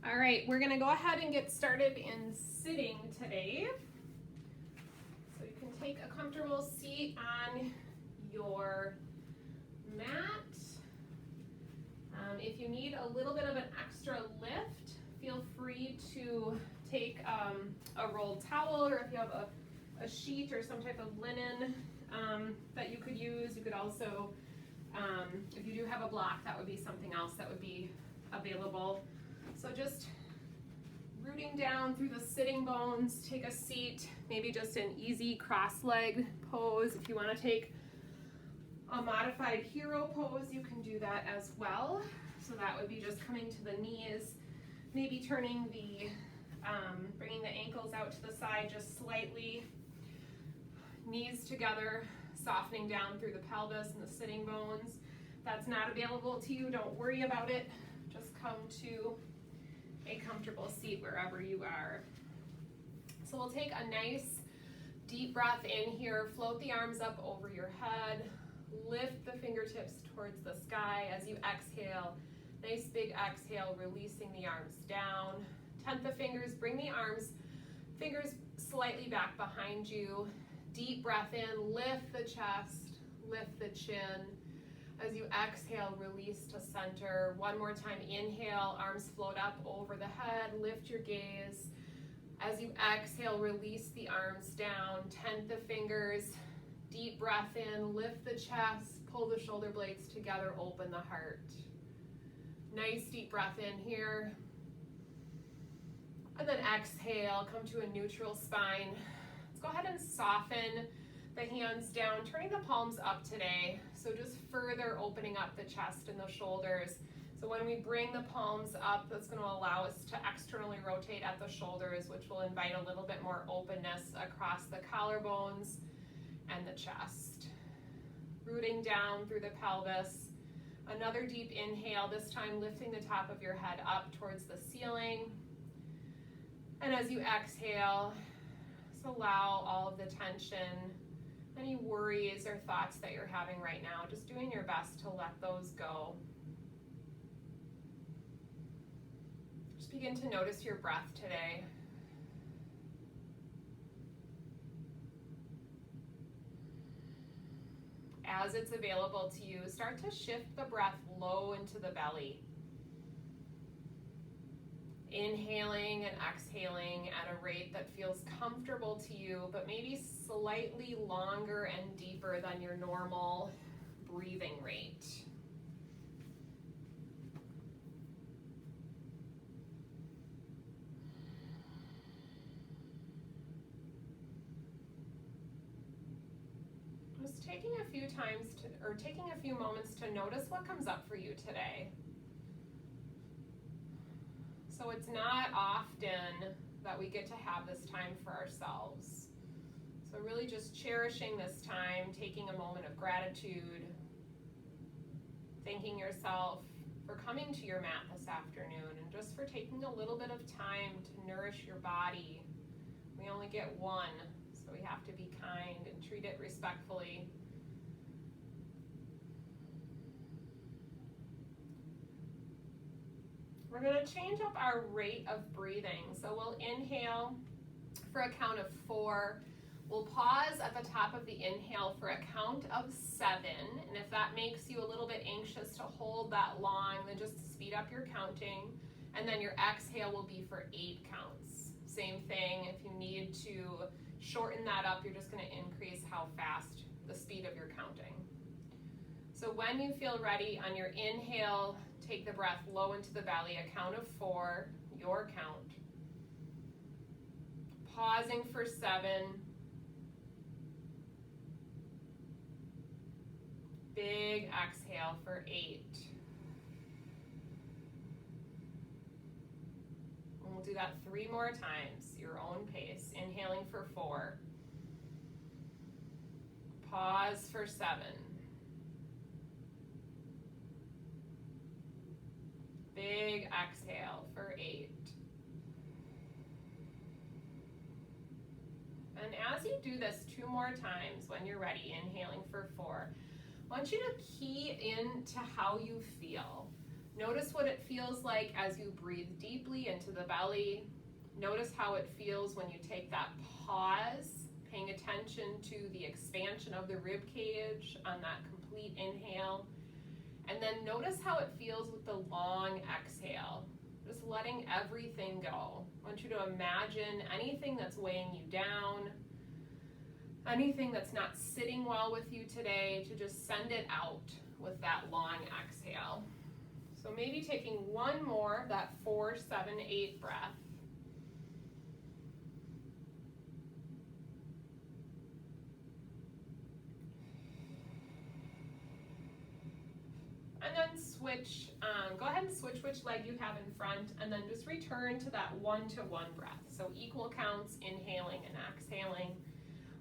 All right, we're gonna go ahead and get started in sitting today. So you can take a comfortable seat on your mat. If you need a little bit of an extra lift, feel free to take a rolled towel, or if you have a sheet or some type of linen that you could use. You could also, if you do have a block, that would be something else that would be available. So just rooting down through the sitting bones, take a seat, maybe just an easy cross-legged pose. If you want to take a modified hero pose, you can do that as well. So that would be just coming to the knees, maybe turning bringing the ankles out to the side just slightly, knees together, softening down through the pelvis and the sitting bones. If that's not available to you, don't worry about it. Just come to a comfortable seat wherever you are. So we'll take a nice deep breath in here, float the arms up over your head, lift the fingertips towards the sky as you exhale. Nice big exhale, releasing the arms down. Tenth the fingers, bring the fingers slightly back behind you. Deep breath in, lift the chest, lift the chin. As you exhale, release to center. One more time, inhale, arms float up over the head, lift your gaze. As you exhale, release the arms down, tenth the fingers, deep breath in, lift the chest, pull the shoulder blades together, open the heart. Nice deep breath in here. And then exhale, come to a neutral spine. Let's go ahead and soften the hands down, turning the palms up today. So just further opening up the chest and the shoulders. So when we bring the palms up, that's going to allow us to externally rotate at the shoulders, which will invite a little bit more openness across the collarbones and the chest. Rooting down through the pelvis. Another deep inhale, this time lifting the top of your head up towards the ceiling. And as you exhale, just allow all of the tension, any worries or thoughts that you're having right now, just doing your best to let those go. Just begin to notice your breath today. As it's available to you, start to shift the breath low into the belly. Inhaling and exhaling at a rate that feels comfortable to you, but maybe slightly longer and deeper than your normal breathing rate. Just taking a few moments to notice what comes up for you today. So it's not often that we get to have this time for ourselves. So really just cherishing this time, taking a moment of gratitude, thanking yourself for coming to your mat this afternoon and just for taking a little bit of time to nourish your body. We only get one, so we have to be kind and treat it respectfully. We're going to change up our rate of breathing. So we'll inhale for a count of 4. We'll pause at the top of the inhale for a count of 7. And if that makes you a little bit anxious to hold that long, then just speed up your counting. And then your exhale will be for 8 counts. Same thing, if you need to shorten that up, you're just going to increase how fast, the speed of your counting. So when you feel ready, on your inhale, take the breath low into the belly, a count of 4, your count. Pausing for 7. Big exhale for 8. And we'll do that 3 more times, your own pace. Inhaling for 4. Pause for 7. Big exhale for 8. And as you do this 2 more times, when you're ready, inhaling for 4, I want you to key into how you feel. Notice what it feels like as you breathe deeply into the belly. Notice how it feels when you take that pause, paying attention to the expansion of the rib cage on that complete inhale. And then notice how it feels with the long exhale, just letting everything go. I want you to imagine anything that's weighing you down, anything that's not sitting well with you today, to just send it out with that long exhale. So maybe taking one more of that 4, 7, 8 breath. And then switch, go ahead and switch which leg you have in front, and then just return to that 1-to-1 breath. So equal counts, inhaling and exhaling.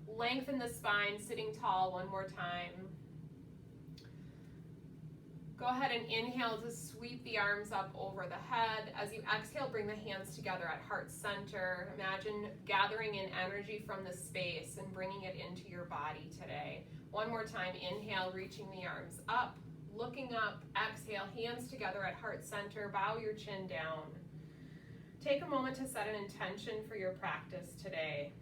Lengthen the spine, sitting tall one more time. Go ahead and inhale to sweep the arms up over the head. As you exhale, bring the hands together at heart center. Imagine gathering in energy from the space and bringing it into your body today. One more time, inhale, reaching the arms up, looking up, exhale, hands together at heart center, bow your chin down. Take a moment to set an intention for your practice today.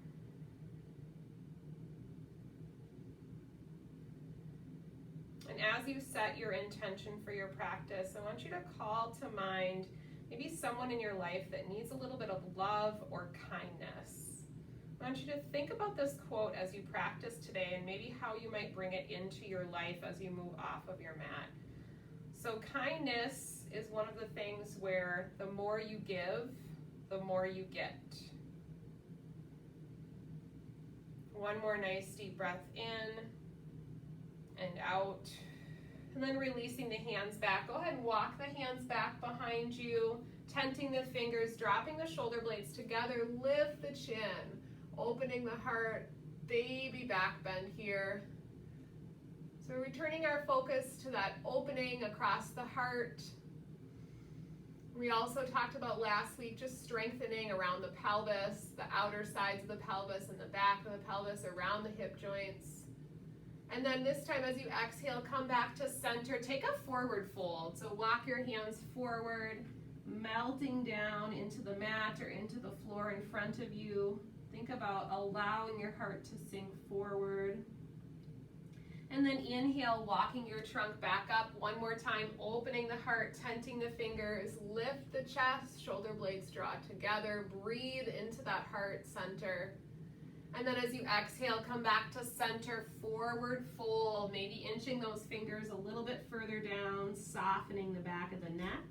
And as you set your intention for your practice, I want you to call to mind maybe someone in your life that needs a little bit of love or kindness. I want you to think about this quote as you practice today and maybe how you might bring it into your life as you move off of your mat. So kindness is one of the things where the more you give, the more you get. One more nice deep breath in and out, and then releasing the hands back. Go ahead and walk the hands back behind you, tenting the fingers, dropping the shoulder blades together, lift the chin, opening the heart, baby back bend here. So we're returning our focus to that opening across the heart. We also talked about last week just strengthening around the pelvis, the outer sides of the pelvis and the back of the pelvis, around the hip joints. And then this time as you exhale, come back to center. Take a forward fold. So walk your hands forward, melting down into the mat or into the floor in front of you. Think about allowing your heart to sink forward. And then inhale, walking your trunk back up. One more time, opening the heart, tenting the fingers, lift the chest, shoulder blades draw together. Breathe into that heart center. And then as you exhale, come back to center, forward fold, maybe inching those fingers a little bit further down, softening the back of the neck.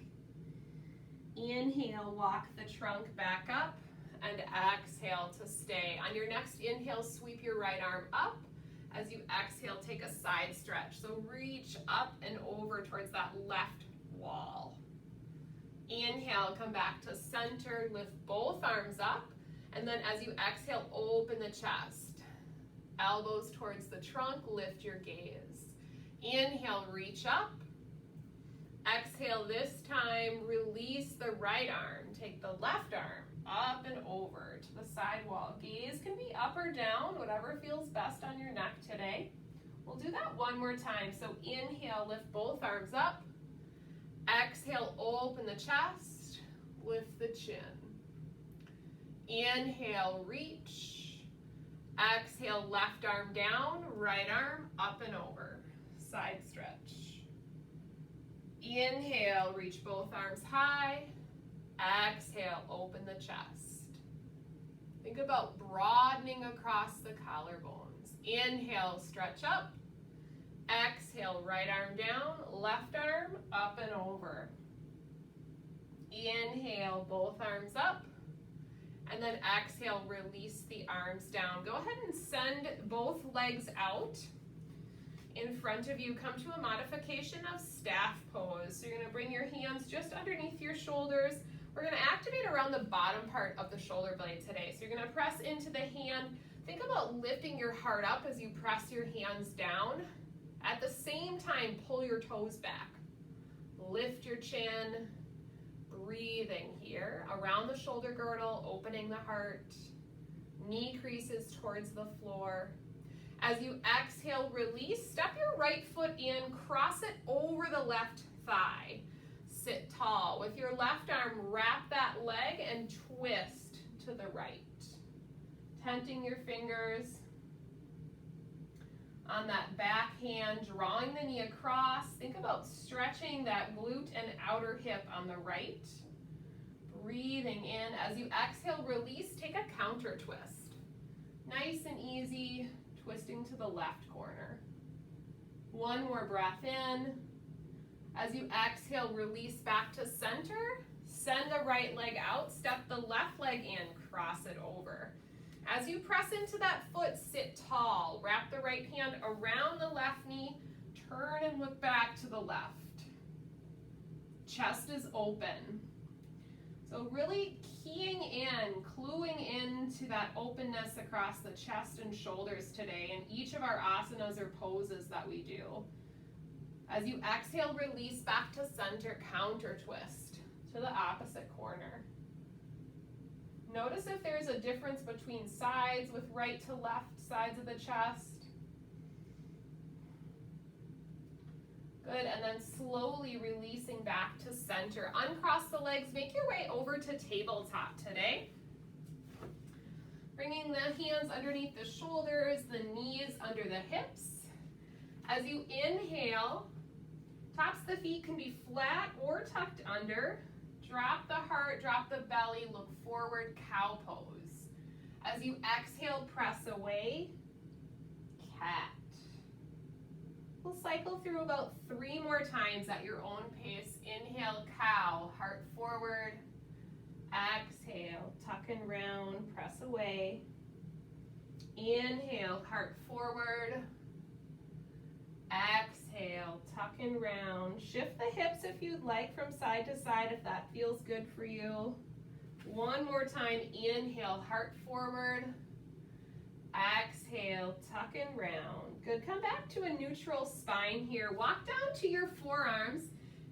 Inhale, walk the trunk back up, and exhale to stay. On your next inhale, sweep your right arm up. As you exhale, take a side stretch. So reach up and over towards that left wall. Inhale, come back to center, lift both arms up. And then as you exhale, open the chest. Elbows towards the trunk, lift your gaze. Inhale, reach up. Exhale this time, release the right arm. Take the left arm up and over to the side wall. Gaze can be up or down, whatever feels best on your neck today. We'll do that one more time. So inhale, lift both arms up. Exhale, open the chest, lift the chin. Inhale, reach. Exhale, left arm down, right arm up and over. Side stretch. Inhale, reach both arms high. Exhale, open the chest. Think about broadening across the collarbones. Inhale, stretch up. Exhale, right arm down, left arm up and over. Inhale, both arms up. And then exhale, release the arms down. Go ahead and send both legs out in front of you. Come to a modification of staff pose. So you're going to bring your hands just underneath your shoulders. We're going to activate around the bottom part of the shoulder blade today. So you're going to press into the hand. Think about lifting your heart up as you press your hands down. At the same time, pull your toes back. Lift your chin. Breathing here around the shoulder girdle, opening the heart. Knee creases towards the floor. As you exhale, release. Step your right foot in, cross it over the left thigh. sit tall. With your left arm, wrap that leg and twist to the right. Tenting your fingers on that back hand, drawing the knee across. Think about stretching that glute and outer hip on the right. Breathing in. As you exhale, release, take a counter twist. Nice and easy, twisting to the left corner. One more breath in. As you exhale, release back to center. Send the right leg out, step the left leg in, cross it over. As you press into that foot, sit tall. Wrap the right hand around the left knee. Turn and look back to the left. Chest is open. So really keying in, cluing into that openness across the chest and shoulders today in each of our asanas or poses that we do. As you exhale, release back to center, counter twist to the opposite corner. Notice if there's a difference between sides with right to left sides of the chest. Good, and then slowly releasing back to center. Uncross the legs, make your way over to tabletop today. Bringing the hands underneath the shoulders, the knees under the hips. As you inhale, tops of the feet can be flat or tucked under. Drop the heart, drop the belly, look forward, cow pose. As you exhale, press away, cat. We'll cycle through about 3 more times at your own pace. Inhale, cow, heart forward. Exhale, tuck and round, press away. Inhale, heart forward. Exhale, tuck and round. Shift the hips if you'd like from side to side if that feels good for you. One more time, inhale, heart forward. Exhale, tuck and round. Good, come back to a neutral spine here. Walk down to your forearms,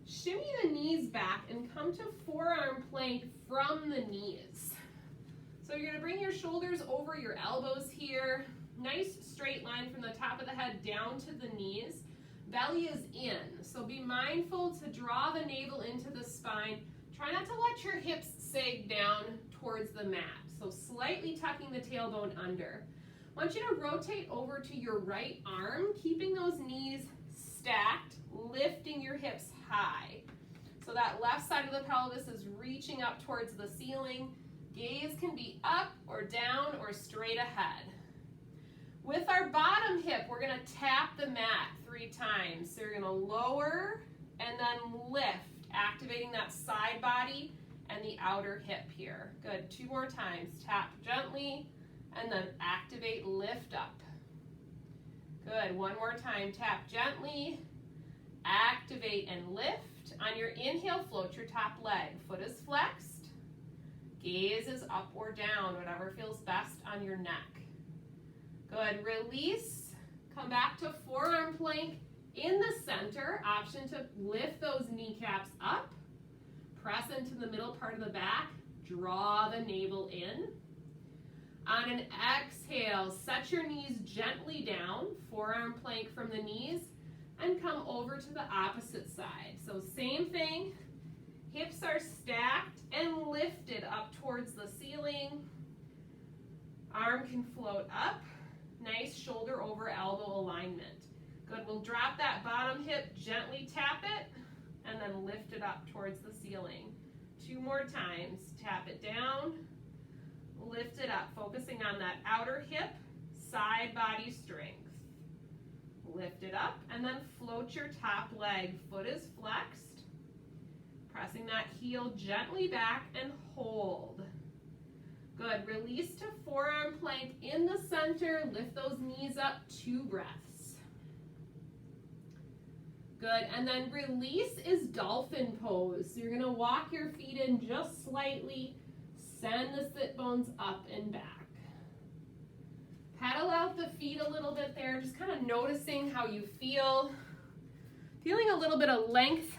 shimmy the knees back and come to forearm plank from the knees. So you're gonna bring your shoulders over your elbows here. Nice straight line from the top of the head down to the knees. Belly is in, so be mindful to draw the navel into the spine. Try not to let your hips sag down towards the mat, so slightly tucking the tailbone under. I want you to rotate over to your right arm, keeping those knees stacked, lifting your hips high. So that left side of the pelvis is reaching up towards the ceiling. Gaze can be up or down or straight ahead. With our bottom hip, we're gonna tap the mat 3 times. So you're gonna lower and then lift, activating that side body and the outer hip here. Good, 2 more times. Tap gently and then activate, lift up. Good, 1 more time. Tap gently, activate and lift. On your inhale, float your top leg. Foot is flexed. Gaze is up or down, whatever feels best on your neck. Good, release. Come back to forearm plank in the center. Option to lift those kneecaps up. Press into the middle part of the back. Draw the navel in. On an exhale, set your knees gently down. Forearm plank from the knees. And come over to the opposite side. So same thing. Hips are stacked and lifted up towards the ceiling. Arm can float up. Nice shoulder over elbow alignment. Good, we'll drop that bottom hip, gently tap it, and then lift it up towards the ceiling. 2 more times. Tap it down, lift it up, focusing on that outer hip, side body strength. Lift it up, and then float your top leg. Foot is flexed. Pressing that heel gently back and hold. Good, release to forearm plank in the center. Lift those knees up, 2 breaths. Good, and then release is dolphin pose. So you're gonna walk your feet in just slightly, send the sit bones up and back. Paddle out the feet a little bit there, just kind of noticing how you feel. Feeling a little bit of length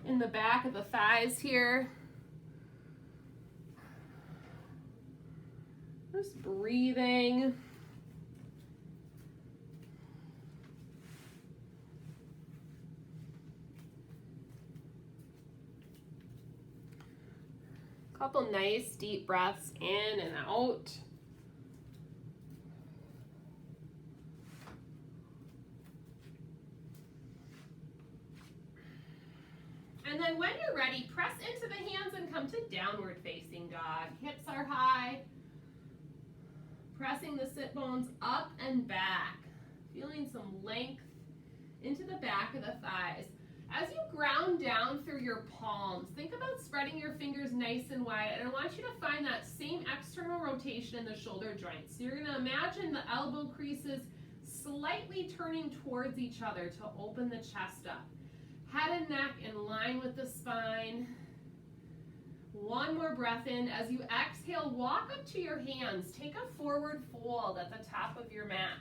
in the back of the thighs here. Just breathing. Couple nice deep breaths in and out. And then when you're ready, press into the hands and come to downward facing dog. Hips are high. Pressing the sit bones up and back. Feeling some length into the back of the thighs. As you ground down through your palms, think about spreading your fingers nice and wide, and I want you to find that same external rotation in the shoulder joints. So you're going to imagine the elbow creases slightly turning towards each other to open the chest up. Head and neck in line with the spine. One more breath in. As you exhale, walk up to your hands. Take a forward fold at the top of your mat.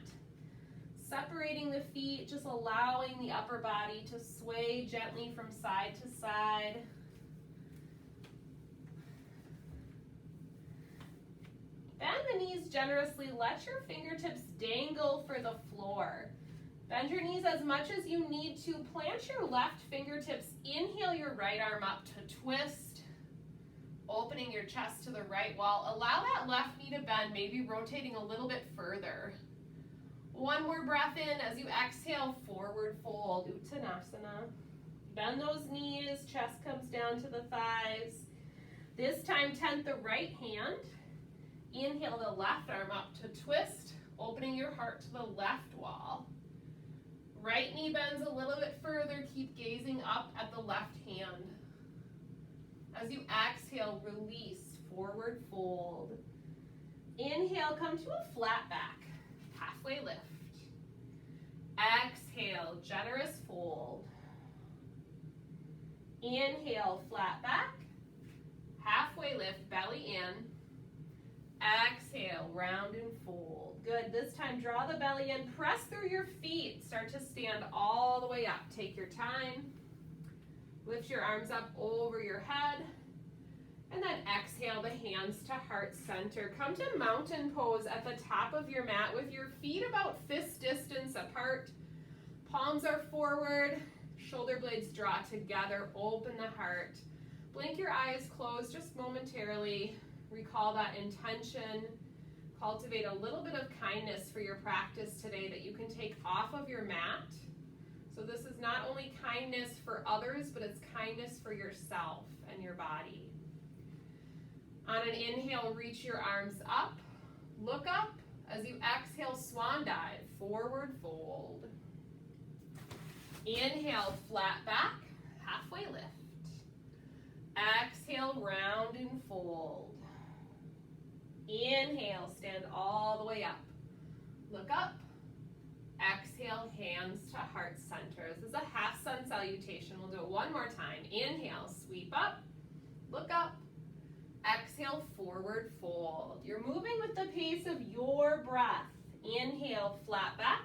Separating the feet, just allowing the upper body to sway gently from side to side. Bend the knees generously. Let your fingertips dangle for the floor. Bend your knees as much as you need to. Plant your left fingertips. Inhale your right arm up to twist. Opening your chest to the right wall. Allow that left knee to bend, maybe rotating a little bit further. One more breath in. As you exhale, forward fold, Uttanasana. Bend those knees, chest comes down to the thighs. This time, tent the right hand. Inhale the left arm up to twist, opening your heart to the left wall. Right knee bends a little bit further, keep gazing up at the left hand. As you exhale, release, forward fold. Inhale, come to a flat back, halfway lift. Exhale, generous fold. Inhale, flat back, halfway lift, belly in. Exhale, round and fold. Good, this time draw the belly in, press through your feet, start to stand all the way up. Take your time. Lift your arms up over your head. And then exhale the hands to heart center. Come to mountain pose at the top of your mat with your feet about fist distance apart. Palms are forward, shoulder blades draw together, open the heart. Blink your eyes closed just momentarily. Recall that intention. Cultivate a little bit of kindness for your practice today that you can take off of your mat. So this is not only kindness for others, but it's kindness for yourself and your body. On an inhale, reach your arms up, look up. As you exhale, swan dive, forward fold. Inhale, flat back, halfway lift. Exhale, round and fold. Inhale, stand all the way up. Look up. Exhale, hands to heart center. This is a half sun salutation. We'll do it one more time. Inhale, sweep up, look up. Exhale, forward fold. You're moving with the pace of your breath. Inhale, flat back.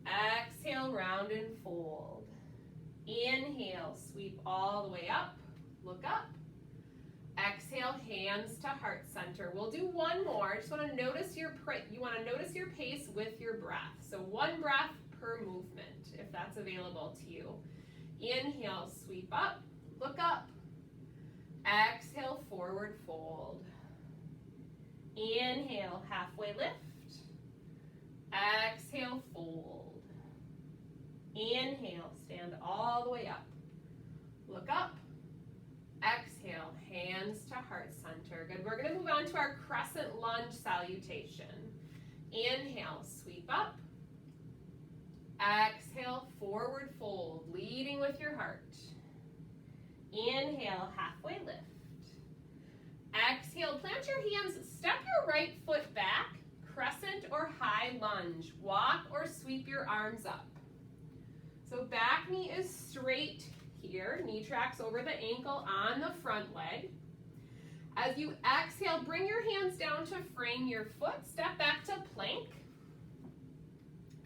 Exhale, round and fold. Inhale, sweep all the way up. Look up. Exhale, hands to heart center. We'll do one more. Just want to notice your pace with your breath. So one breath per movement, if that's available to you. Inhale, sweep up, look up. Exhale, forward fold. Inhale, halfway lift. Exhale, fold. Inhale, stand all the way up. Look up. Exhale, hands to heart center. Good. We're going to move on to our crescent lunge salutation. Inhale, sweep up. Exhale, forward fold, leading with your heart. Inhale, halfway lift. Exhale, plant your hands, step your right foot back, crescent or high lunge. Walk or sweep your arms up. So back knee is straight here, knee tracks over the ankle on the front leg. As you exhale, bring your hands down to frame your foot, step back to plank.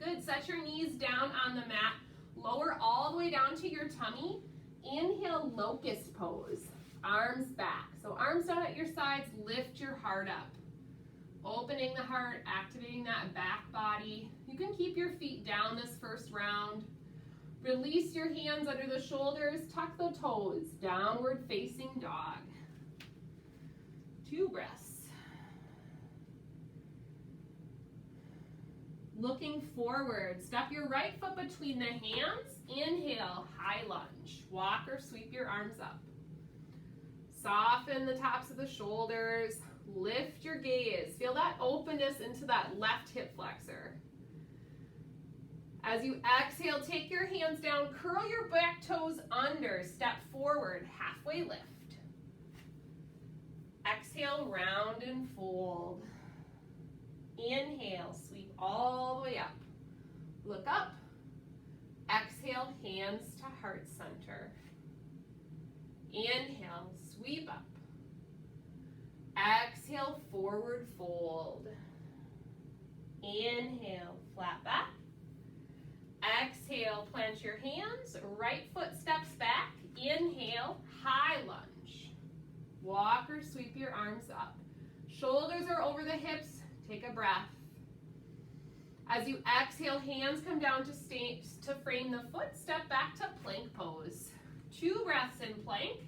Good, set your knees down on the mat, lower all the way down to your tummy. Inhale, locust pose, arms back. So arms down at your sides, lift your heart up. Opening the heart, activating that back body. You can keep your feet down this first round. Release your hands under the shoulders, tuck the toes, downward facing dog. 2 breaths. Looking forward, step your right foot between the hands. Inhale, high lunge. Walk or sweep your arms up. Soften the tops of the shoulders. Lift your gaze. Feel that openness into that left hip flexor. As you exhale, take your hands down, curl your back toes under, step forward, halfway lift. Exhale, round and fold. Inhale, sweep all the way up. Look up. Exhale, hands to heart center. Inhale, sweep up. Exhale, forward fold. Inhale, flat back. Exhale, plant your hands, right foot steps back. Inhale, high lunge. Walk or sweep your arms up. Shoulders are over the hips. Take a breath. As you exhale, hands come down to frame the foot. Step back to plank pose. 2 breaths in plank.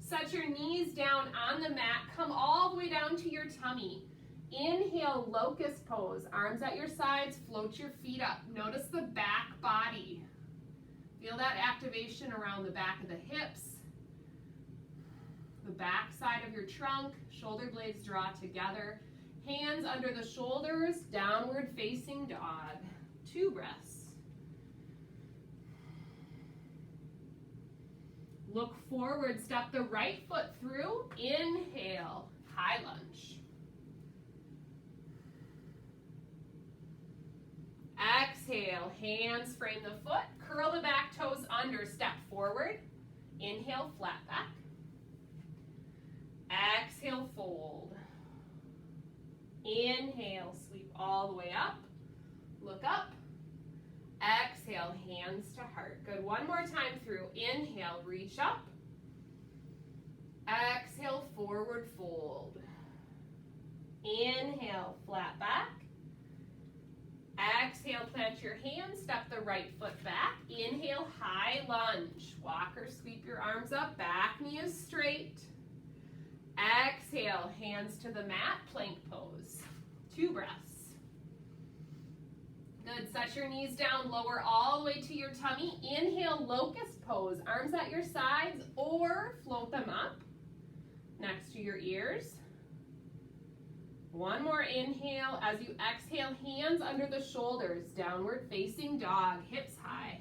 Set your knees down on the mat. Come all the way down to your tummy. Inhale, locust pose. Arms at your sides. Float your feet up. Notice the back body. Feel that activation around the back of the hips. The back side of your trunk. Shoulder blades draw together. Hands under the shoulders. Downward facing dog. 2 breaths. Look forward. Step the right foot through. Inhale, high lunge. Exhale, hands frame the foot, curl the back toes under, step forward. Inhale, flat back. Exhale, fold. Inhale, sweep all the way up. Look up. Exhale, hands to heart. Good, one more time through. Inhale, reach up. Exhale, forward fold. Inhale, flat back. Exhale, plant your hands, step the right foot back. Inhale, high lunge. Walk or sweep your arms up, back knee is straight. Exhale, hands to the mat, plank pose. 2 breaths. Good, set your knees down, lower all the way to your tummy. Inhale, locust pose. Arms at your sides or float them up next to your ears. One more inhale. As you exhale, hands under the shoulders, downward facing dog, hips high.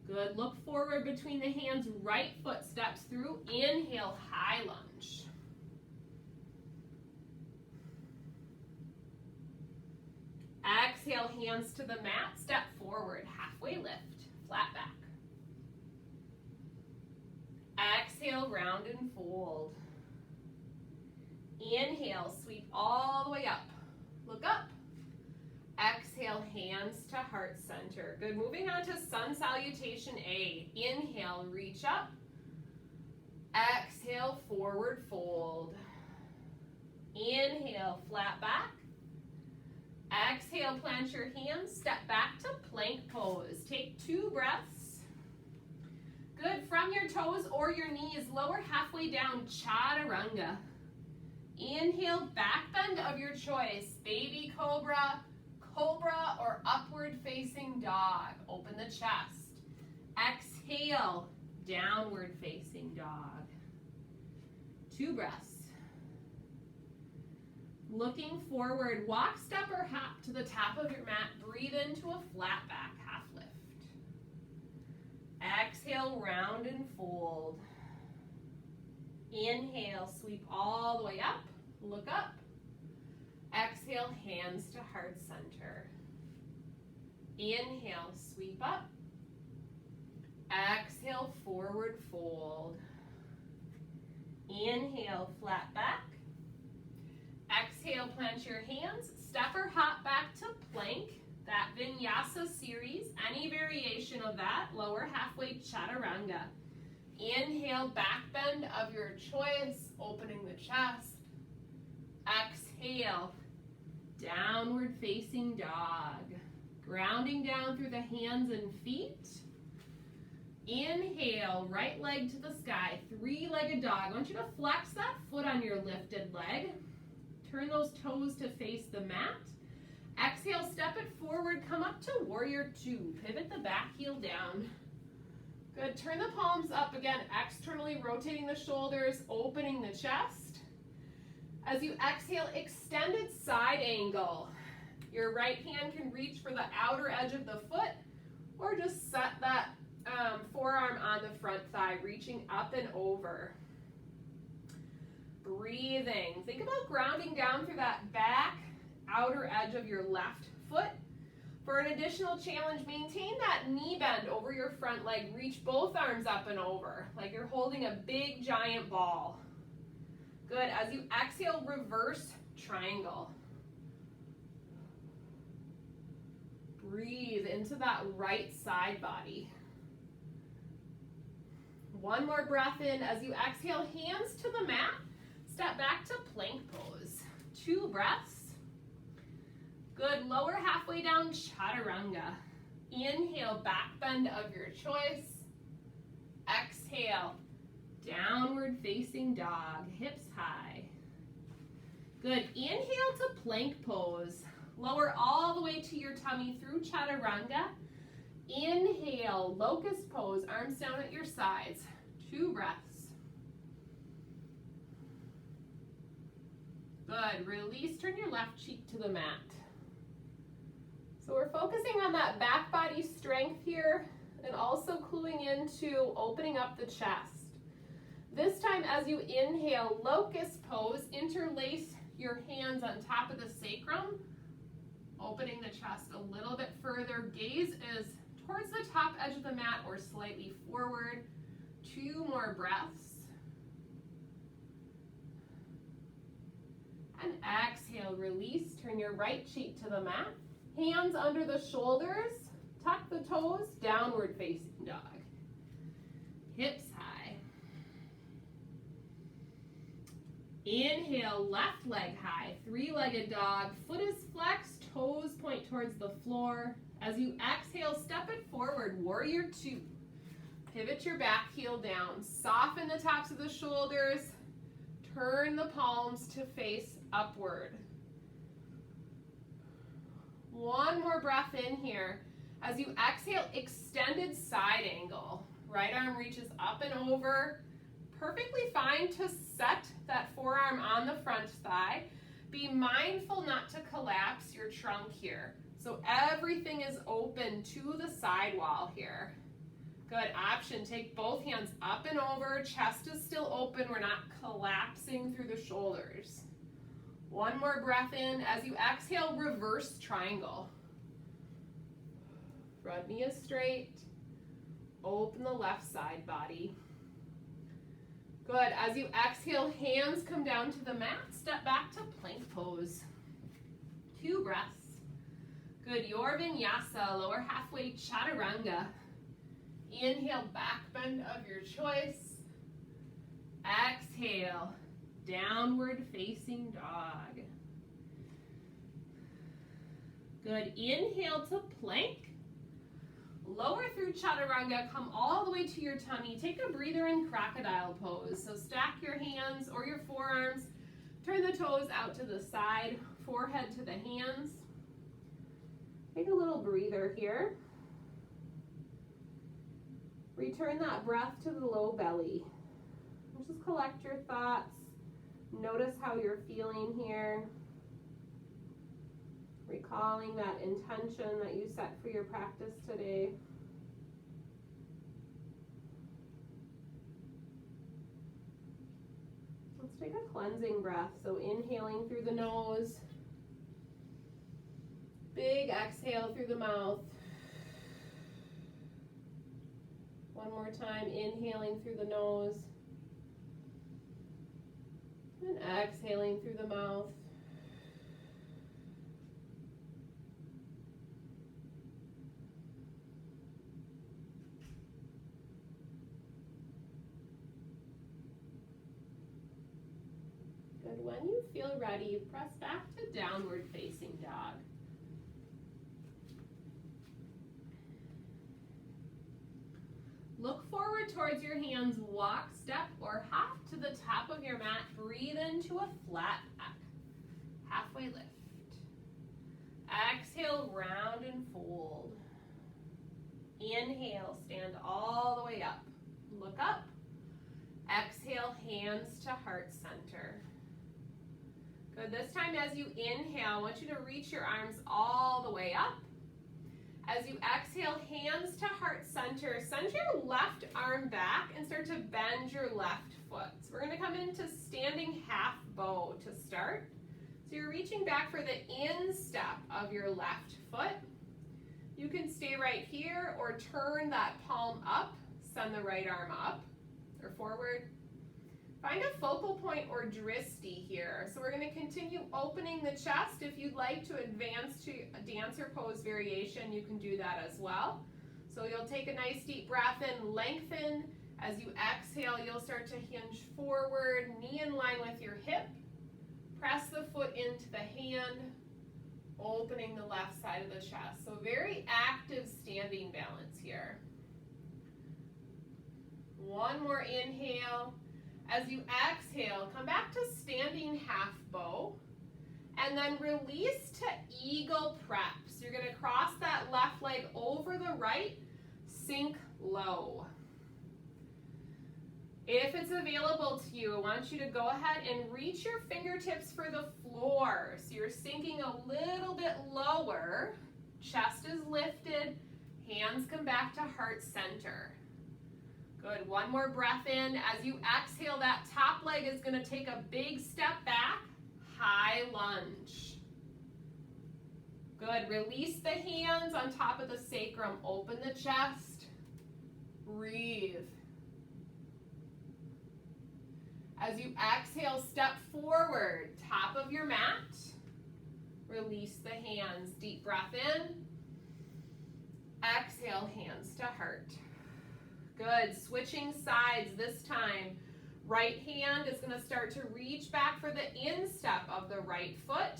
Good, look forward between the hands, right foot steps through. Inhale, high lunge. Exhale, hands to the mat, step forward, halfway lift, flat back. Exhale, round and fold. Inhale, sweep all the way up. Look up. Exhale, hands to heart center. Good, moving on to sun salutation A. Inhale, reach up. Exhale, forward fold. Inhale, flat back. Exhale, plant your hands, step back to plank pose. Take 2 breaths. Good, from your toes or your knees, lower halfway down, chaturanga. Inhale, back bend of your choice, baby cobra, cobra, or upward facing dog. Open the chest. Exhale, downward facing dog. 2 breaths. Looking forward, walk, step, or hop to the top of your mat. Breathe into a flat back, half lift. Exhale, round and fold. Inhale, sweep all the way up. Look up. Exhale, hands to heart center. Inhale, sweep up. Exhale, forward fold. Inhale, flat back. Exhale, plant your hands, step or hop back to plank, that Vinyasa series, any variation of that, lower halfway chaturanga. Inhale, back bend of your choice, opening the chest. Exhale, downward facing dog. Grounding down through the hands and feet. Inhale, right leg to the sky, three-legged dog. I want you to flex that foot on your lifted leg. Turn those toes to face the mat. Exhale, step it forward, come up to warrior two. Pivot the back heel down. Good, turn the palms up again, externally rotating the shoulders, opening the chest. As you exhale, extended side angle. Your right hand can reach for the outer edge of the foot, or just set that forearm on the front thigh, reaching up and over. Breathing. Think about grounding down through that back outer edge of your left foot. For an additional challenge, maintain that knee bend over your front leg. Reach both arms up and over, like you're holding a big giant ball. Good. As you exhale, reverse triangle. Breathe into that right side body. One more breath in. As you exhale, hands to the mat. Step back to plank pose. 2 breaths. Good. Lower halfway down, chaturanga. Inhale, back bend of your choice. Exhale, downward facing dog, hips high. Good. Inhale to plank pose. Lower all the way to your tummy through chaturanga. Inhale, locust pose, arms down at your sides. 2 breaths. Good. Release, turn your left cheek to the mat. So we're focusing on that back body strength here and also cluing into opening up the chest. This time as you inhale, locust pose, interlace your hands on top of the sacrum, opening the chest a little bit further. Gaze is towards the top edge of the mat or slightly forward. 2 more breaths. And exhale, release, turn your right cheek to the mat. Hands under the shoulders, tuck the toes, downward facing dog. Hips high. Inhale, left leg high, 3-legged dog. Foot is flexed, toes point towards the floor. As you exhale, step it forward, warrior two. Pivot your back heel down. Soften the tops of the shoulders. Turn the palms to face upward. One more breath in here. As you exhale, extended side angle. Right arm reaches up and over. Perfectly fine to set that forearm on the front thigh. Be mindful not to collapse your trunk here. So everything is open to the side wall here. Good option. Take both hands up and over. Chest is still open. We're not collapsing through the shoulders. One more breath in. As you exhale, reverse triangle. Front knee is straight. Open the left side body. Good. As you exhale, hands come down to the mat. Step back to plank pose. 2 breaths. Good. Your Vinyasa, lower halfway chaturanga. Inhale, back bend of your choice. Exhale, downward facing dog. Good. Inhale to plank. Lower through chaturanga, come all the way to your tummy. Take a breather in crocodile pose. So stack your hands or your forearms. Turn the toes out to the side, forehead to the hands. Take a little breather here. Return that breath to the low belly. Just collect your thoughts. Notice how you're feeling here. Recalling that intention that you set for your practice today. Let's take a cleansing breath. So inhaling through the nose. Big exhale through the mouth. One more time, inhaling through the nose. And exhaling through the mouth. Good. When you feel ready, press back to downward facing dog. Look forward towards your hands, walk, step, or hop to the top of your mat. Breathe into a flat back. Halfway lift. Exhale, round and fold. Inhale, stand all the way up. Look up. Exhale, hands to heart center. Good. This time as you inhale, I want you to reach your arms all the way up. As you exhale, hands to heart center. Send your left arm back and start to bend your left foot. So we're going to come into standing half bow to start. So you're reaching back for the instep of your left foot. You can stay right here or turn that palm up. Send the right arm up or forward. Find a focal point or drishti here. So we're going to continue opening the chest. If you'd like to advance to a dancer pose variation, you can do that as well. So you'll take a nice deep breath in, lengthen. As you exhale, you'll start to hinge forward, knee in line with your hip. Press the foot into the hand, opening the left side of the chest. So very active standing balance here. One more inhale. As you exhale, come back to standing half bow and then release to eagle prep. So you're going to cross that left leg over the right, sink low. If it's available to you, I want you to go ahead and reach your fingertips for the floor. So you're sinking a little bit lower, chest is lifted, hands come back to heart center. Good, one more breath in. As you exhale, that top leg is going to take a big step back, high lunge. Good, release the hands on top of the sacrum, open the chest, breathe. As you exhale, step forward, top of your mat, release the hands, deep breath in, exhale, hands to heart. Good, switching sides this time. Right hand is going to start to reach back for the instep of the right foot.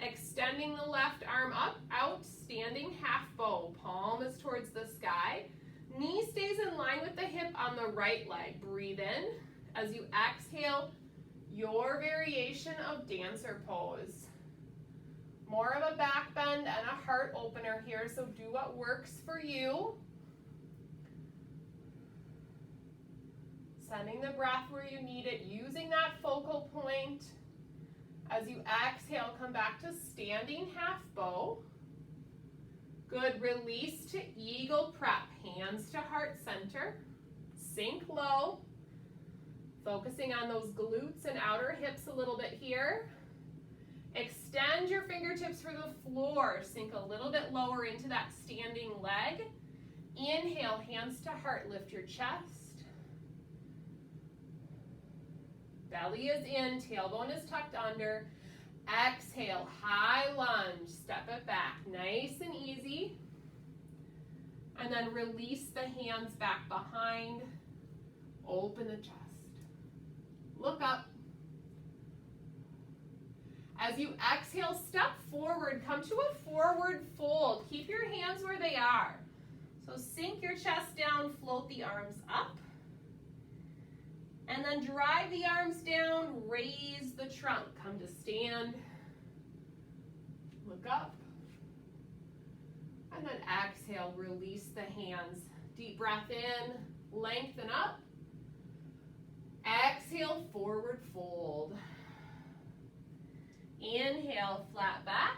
Extending the left arm up, out, standing half bow. Palm is towards the sky. Knee stays in line with the hip on the right leg. Breathe in. As you exhale, your variation of dancer pose. More of a back bend and a heart opener here, so do what works for you. Sending the breath where you need it, using that focal point. As you exhale, come back to standing half bow. Good, release to eagle prep, hands to heart center. Sink low, focusing on those glutes and outer hips a little bit here. Extend your fingertips for the floor, sink a little bit lower into that standing leg. Inhale, hands to heart, lift your chest. Belly is in, tailbone is tucked under. Exhale, high lunge, step it back, nice and easy. And then release the hands back behind, open the chest. Look up. As you exhale, step forward, come to a forward fold. Keep your hands where they are. So sink your chest down, float the arms up. And then drive the arms down, raise the trunk. Come to stand. Look up. And then exhale, release the hands. Deep breath in, lengthen up. Exhale, forward fold. Inhale, flat back.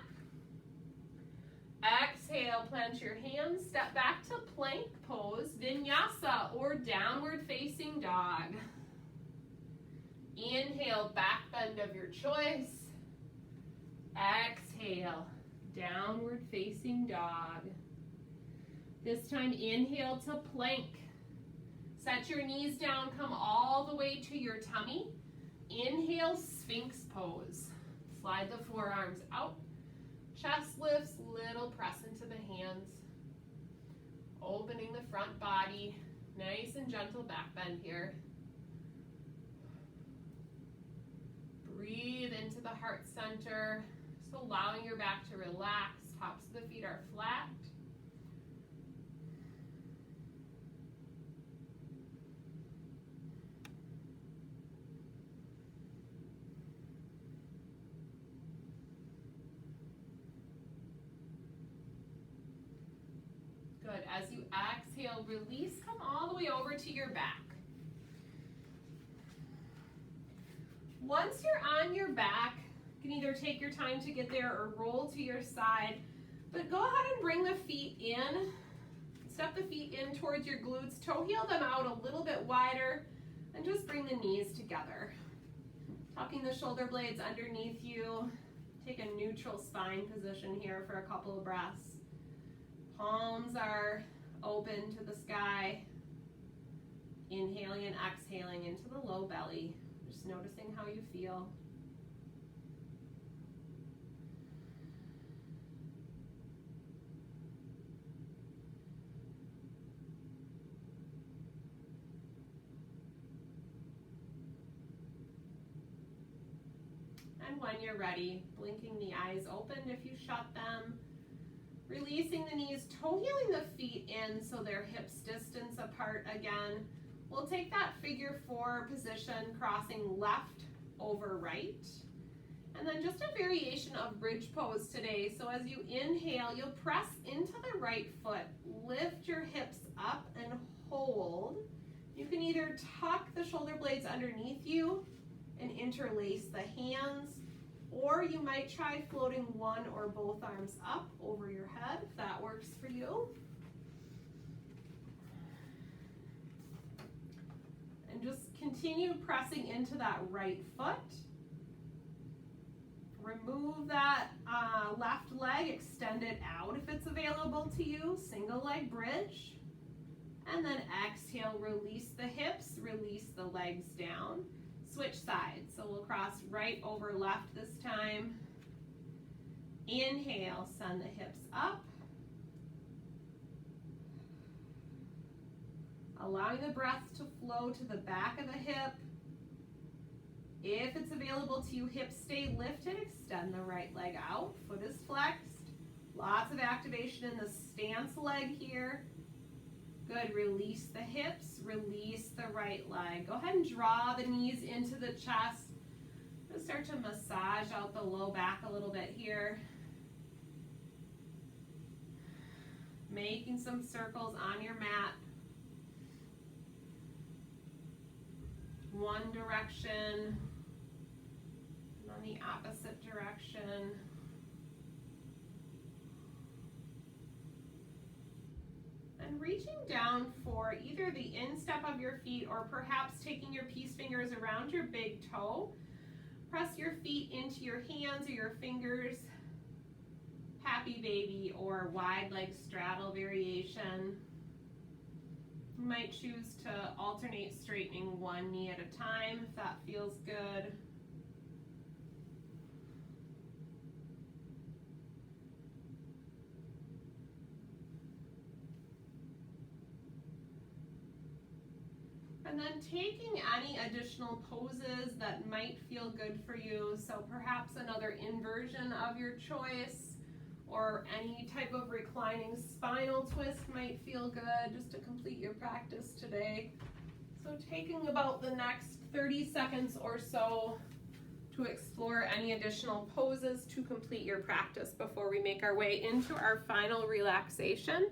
Exhale, plant your hands, step back to plank pose, Vinyasa or downward facing dog. Inhale, back bend of your choice. Exhale, downward facing dog. This time, inhale to plank. Set your knees down, come all the way to your tummy. Inhale, Sphinx pose. Slide the forearms out. Chest lifts, little press into the hands. Opening the front body. Nice and gentle back bend here. Breathe into the heart center, just allowing your back to relax. Tops of the feet are flat. Good. As you exhale, release, come all the way over to your back. Once you're on your back, you can either take your time to get there or roll to your side, but go ahead and bring the feet in. Step the feet in towards your glutes, toe heel them out a little bit wider, and just bring the knees together. Tucking the shoulder blades underneath you. Take a neutral spine position here for a couple of breaths. Palms are open to the sky. Inhaling and exhaling into the low belly. Just noticing how you feel. And when you're ready, blinking the eyes open if you shut them. Releasing the knees, toe heeling the feet in so they're hips distance apart again. We'll take that figure 4 position, crossing left over right. And then just a variation of bridge pose today. So as you inhale, you'll press into the right foot, lift your hips up and hold. You can either tuck the shoulder blades underneath you and interlace the hands, or you might try floating one or both arms up over your head if that works for you. And just continue pressing into that right foot. Remove that left leg, extend it out if it's available to you, single leg bridge. And then exhale, release the hips, release the legs down. Switch sides, so we'll cross right over left this time. Inhale, send the hips up. Allowing the breath to flow to the back of the hip. If it's available to you, hips stay lifted, extend the right leg out, foot is flexed. Lots of activation in the stance leg here. Good, release the hips, release the right leg. Go ahead and draw the knees into the chest. Just start to massage out the low back a little bit here. Making some circles on your mat. One direction, and then the opposite direction. And reaching down for either the instep of your feet or perhaps taking your peace fingers around your big toe. Press your feet into your hands or your fingers. Happy baby or wide leg straddle variation. You might choose to alternate straightening one knee at a time if that feels good. And then taking any additional poses that might feel good for you. So perhaps another inversion of your choice or any type of reclining spinal twist might feel good just to complete your practice today. So taking about the next 30 seconds or so to explore any additional poses to complete your practice before we make our way into our final relaxation.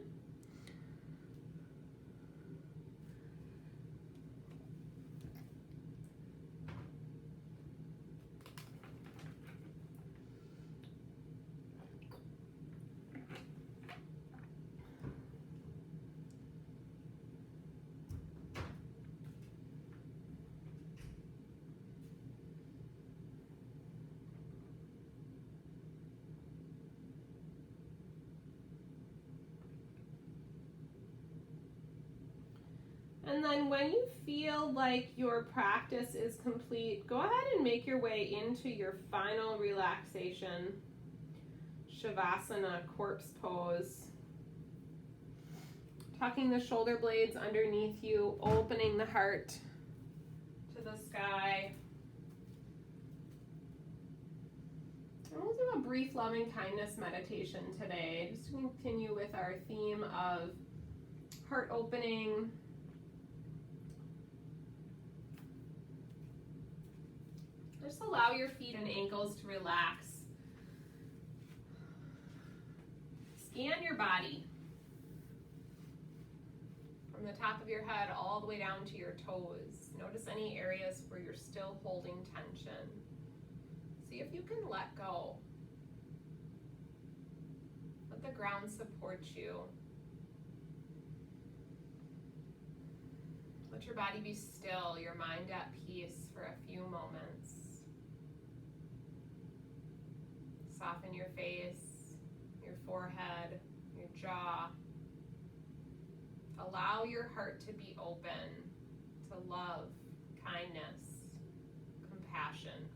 And then when you feel like your practice is complete, go ahead and make your way into your final relaxation, Shavasana, corpse pose. Tucking the shoulder blades underneath you, opening the heart to the sky. And we'll do a brief loving kindness meditation today, just to continue with our theme of heart opening. Just allow your feet and ankles to relax. Scan your body. top of your head all the way down to your toes. Notice any areas where you're still holding tension. See if you can let go. Let the ground support you. Let your body be still, your mind at peace for a few moments. Soften your face, your forehead, your jaw. Allow your heart to be open to love, kindness, compassion.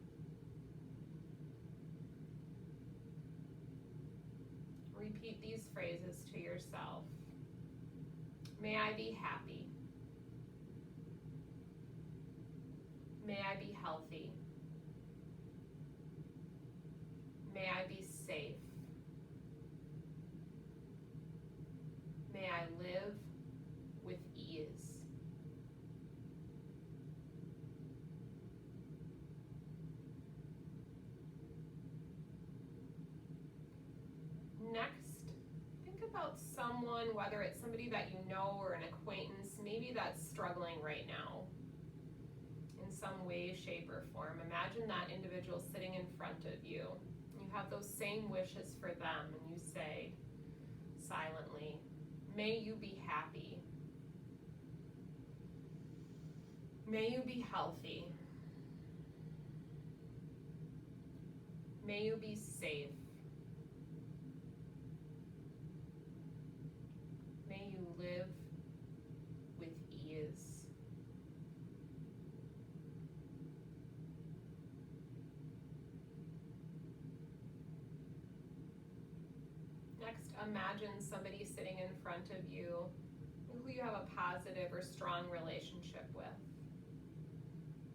Repeat these phrases to yourself. May I be happy. May I be healthy. May I be safe. May I live with ease. Next, think about someone, whether it's somebody that you know or an acquaintance, maybe that's struggling right now in some way, shape, or form. Imagine that individual sitting in front of you. You have those same wishes for them, and you say silently, may you be happy. May you be healthy. May you be safe. May you live with ease. Next, imagine somebody sitting in front of you who you have a positive or strong relationship with.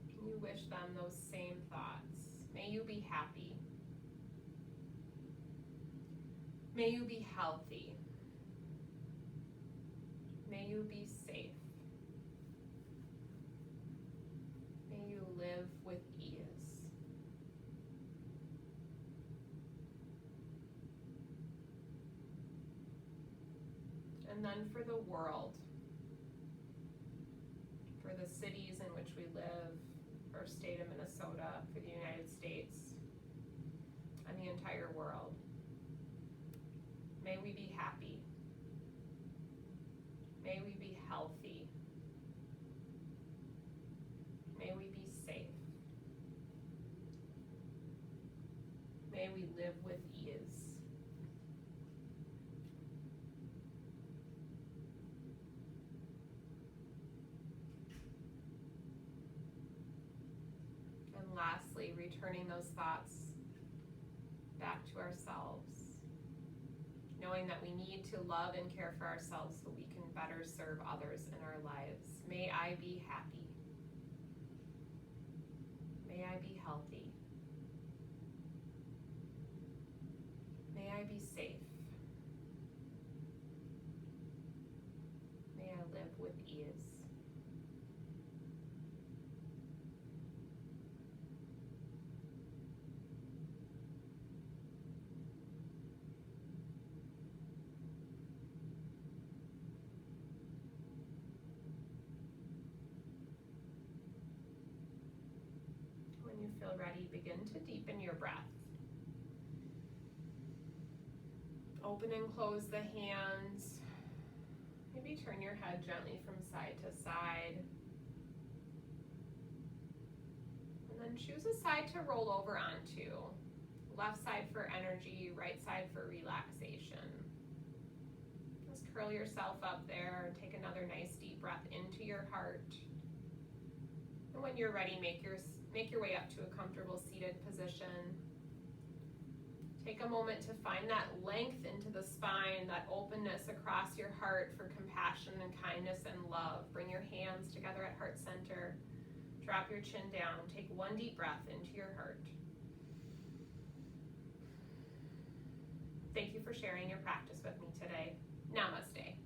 Can you wish them those same thoughts? May you be happy. May you be healthy. May you be safe. May you live with ease. And then for the world, for the cities in which we live, for our state of Minnesota, for the United States, and the entire world, may we be happy. May we be healthy. May we be safe. May we live with ease. And lastly, returning those thoughts back to ourselves, knowing that we need to love and care for ourselves so we can better serve others in our lives. May I be happy. May I be healthy. May I be safe. May I live with ease. When you feel ready, begin to deepen your breath. Open and close the hands. Maybe turn your head gently from side to side. And then choose a side to roll over onto. Left side for energy, right side for relaxation. Just curl yourself up there. Take another nice deep breath into your heart. And when you're ready, make your way up to a comfortable seated position. Take a moment to find that length into the spine, that openness across your heart for compassion and kindness and love. Bring your hands together at heart center. Drop your chin down. Take one deep breath into your heart. Thank you for sharing your practice with me today. Namaste.